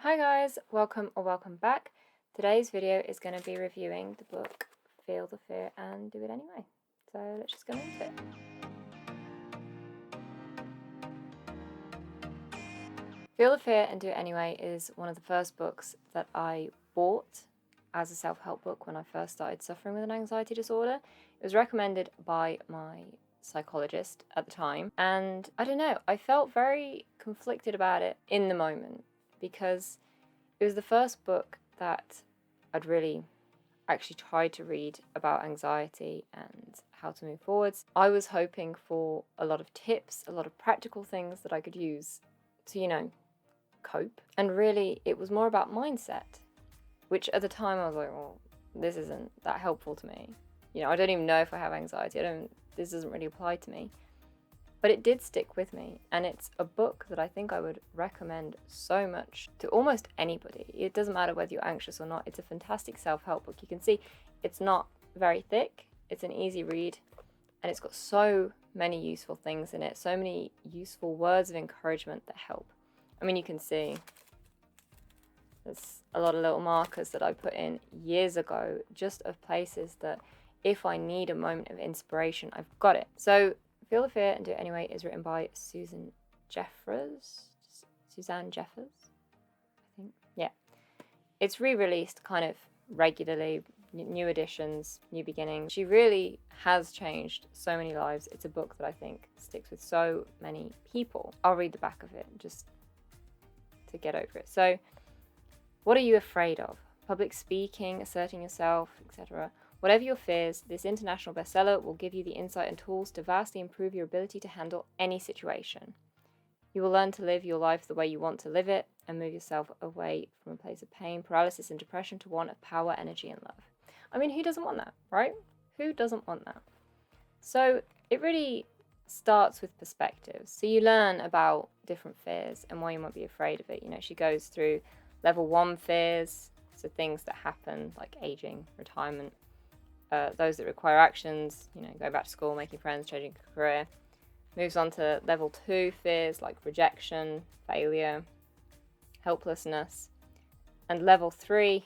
Hi guys, welcome back. Today's video is going to be reviewing the book Feel the Fear and Do It Anyway. So let's just go into it. Feel the Fear and Do It Anyway is one of the first books that I bought as a self-help book when I first started suffering with an anxiety disorder. It was recommended by my psychologist at the time, and I don't know, I felt very conflicted about it in the moment because it was the first book that I'd really actually tried to read about anxiety and how to move forwards. I was hoping for a lot of tips, a lot of practical things that I could use to, cope. And really, it was more about mindset, which at the time I was like, well, this isn't that helpful to me. I don't even know if I have anxiety. This doesn't really apply to me. But it did stick with me, and it's a book that I think I would recommend so much to almost anybody. It doesn't matter whether you're anxious or not. It's a fantastic self-help book. You can see it's not very thick. It's an easy read, and it's got so many useful things in it, so many useful words of encouragement that help. I mean, you can see there's a lot of little markers that I put in years ago, just of places that if I need a moment of inspiration, I've got it. So Feel the Fear and Do It Anyway is written by Suzanne Jeffers, I think. Yeah. It's re-released kind of regularly, new editions, new beginnings. She really has changed so many lives. It's a book that I think sticks with so many people. I'll read the back of it just to get over it. So, what are you afraid of? Public speaking, asserting yourself, etc. Whatever your fears, this international bestseller will give you the insight and tools to vastly improve your ability to handle any situation. You will learn to live your life the way you want to live it and move yourself away from a place of pain, paralysis, and depression to one of power, energy, and love. I mean, who doesn't want that, right? Who doesn't want that? So it really starts with perspectives. So you learn about different fears and why you might be afraid of it. She goes through level 1 fears, so things that happen like aging, retirement, those that require actions, go back to school, making friends, changing career. Moves on to level 2 fears like rejection, failure, helplessness. And level 3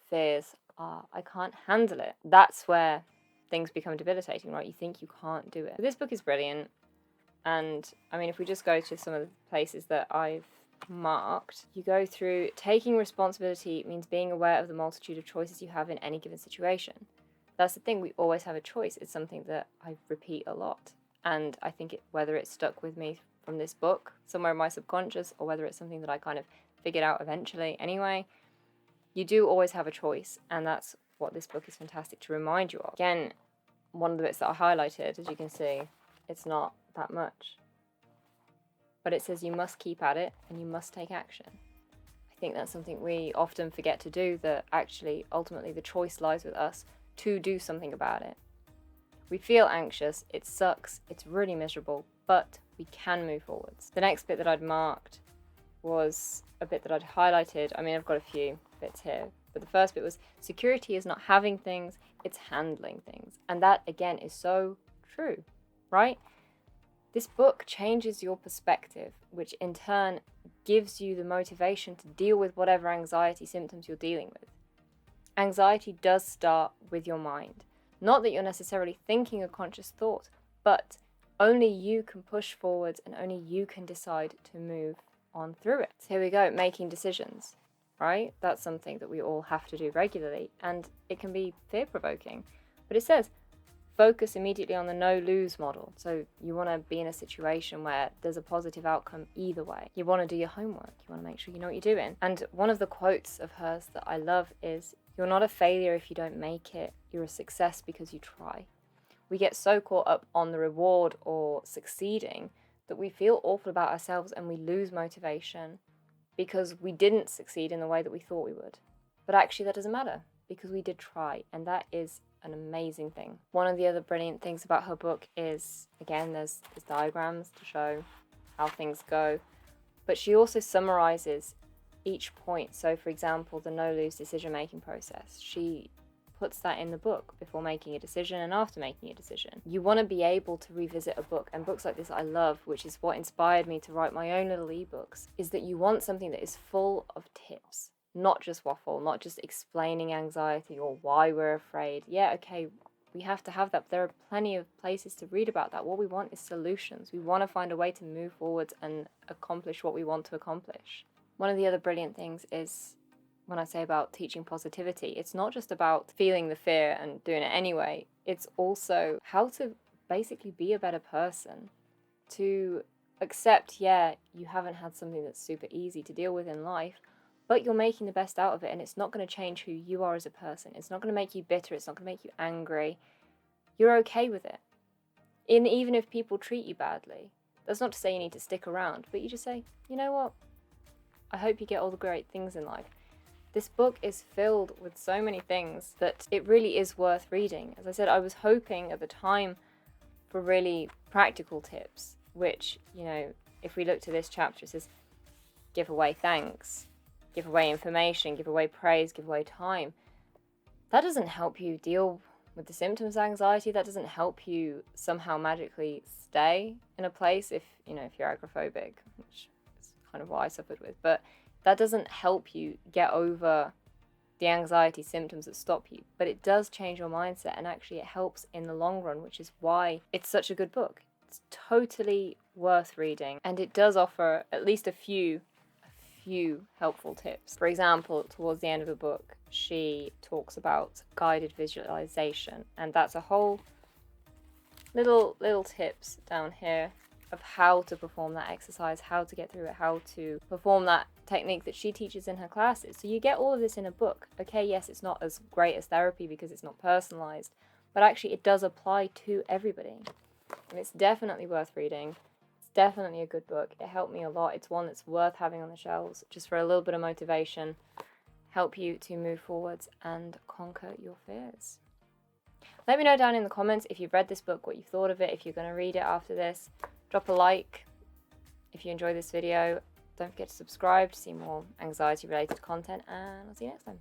fears are, I can't handle it. That's where things become debilitating, right? You think you can't do it. But this book is brilliant. And I mean, if we just go to some of the places that I've marked, you go through taking responsibility means being aware of the multitude of choices you have in any given situation. That's the thing, we always have a choice. It's something that I repeat a lot. And I think whether it stuck with me from this book, somewhere in my subconscious, or whether it's something that I kind of figured out eventually anyway, you do always have a choice. And that's what this book is fantastic to remind you of. Again, one of the bits that I highlighted, as you can see, it's not that much. But it says you must keep at it and you must take action. I think that's something we often forget to do, that actually, ultimately, the choice lies with us to do something about it. We feel anxious, it sucks, it's really miserable, but we can move forwards. The next bit that I'd marked was a bit that I'd highlighted. I mean, I've got a few bits here, but the first bit was security is not having things, it's handling things. And that, again, is so true, right? This book changes your perspective, which in turn gives you the motivation to deal with whatever anxiety symptoms you're dealing with. Anxiety does start with your mind. Not that you're necessarily thinking a conscious thought, but only you can push forwards and only you can decide to move on through it. So here we go, making decisions, right? That's something that we all have to do regularly, and it can be fear-provoking. But it says, focus immediately on the no-lose model. So you want to be in a situation where there's a positive outcome either way. You want to do your homework. You want to make sure you know what you're doing. And one of the quotes of hers that I love is, "You're not a failure if you don't make it. You're a success because you try." We get so caught up on the reward or succeeding that we feel awful about ourselves and we lose motivation because we didn't succeed in the way that we thought we would. But actually that doesn't matter because we did try, and that is an amazing thing. One of the other brilliant things about her book is, again, there's diagrams to show how things go, but she also summarizes each point. So for example, the no-lose decision-making process. She puts that in the book before making a decision and after making a decision. You want to be able to revisit a book, and books like this I love, which is what inspired me to write my own little ebooks, is that you want something that is full of tips, not just waffle, not just explaining anxiety or why we're afraid. Yeah, okay, we have to have that, but there are plenty of places to read about that. What we want is solutions. We want to find a way to move forward and accomplish what we want to accomplish. One of the other brilliant things is, when I say about teaching positivity, it's not just about feeling the fear and doing it anyway. It's also how to basically be a better person, to accept, yeah, you haven't had something that's super easy to deal with in life, but you're making the best out of it, and it's not going to change who you are as a person. It's not going to make you bitter. It's not going to make you angry. You're okay with it. Even if people treat you badly, that's not to say you need to stick around, but you just say, you know what? I hope you get all the great things in life. This book is filled with so many things that it really is worth reading. As I said, I was hoping at the time for really practical tips, which, you know, if we look to this chapter, it says, give away thanks, give away information, give away praise, give away time. That doesn't help you deal with the symptoms of anxiety. That doesn't help you somehow magically stay in a place if you're agoraphobic, which is kind of what I suffered with. But that doesn't help you get over the anxiety symptoms that stop you. But it does change your mindset, and actually it helps in the long run, which is why it's such a good book. It's totally worth reading, and it does offer at least a few helpful tips. For example, towards the end of the book, she talks about guided visualization, and that's a whole little tips down here of how to perform that exercise, how to get through it, how to perform that technique that she teaches in her classes. So you get all of this in a book. Okay, yes, it's not as great as therapy because it's not personalized, but actually it does apply to everybody, and it's definitely worth reading. Definitely a good book. It helped me a lot. It's one that's worth having on the shelves just for a little bit of motivation, help you to move forwards and conquer your fears. Let me know down in the comments if you've read this book, what you thought of it, if you're going to read it after this. Drop a like if you enjoyed this video. Don't forget to subscribe to see more anxiety related content, and I'll see you next time.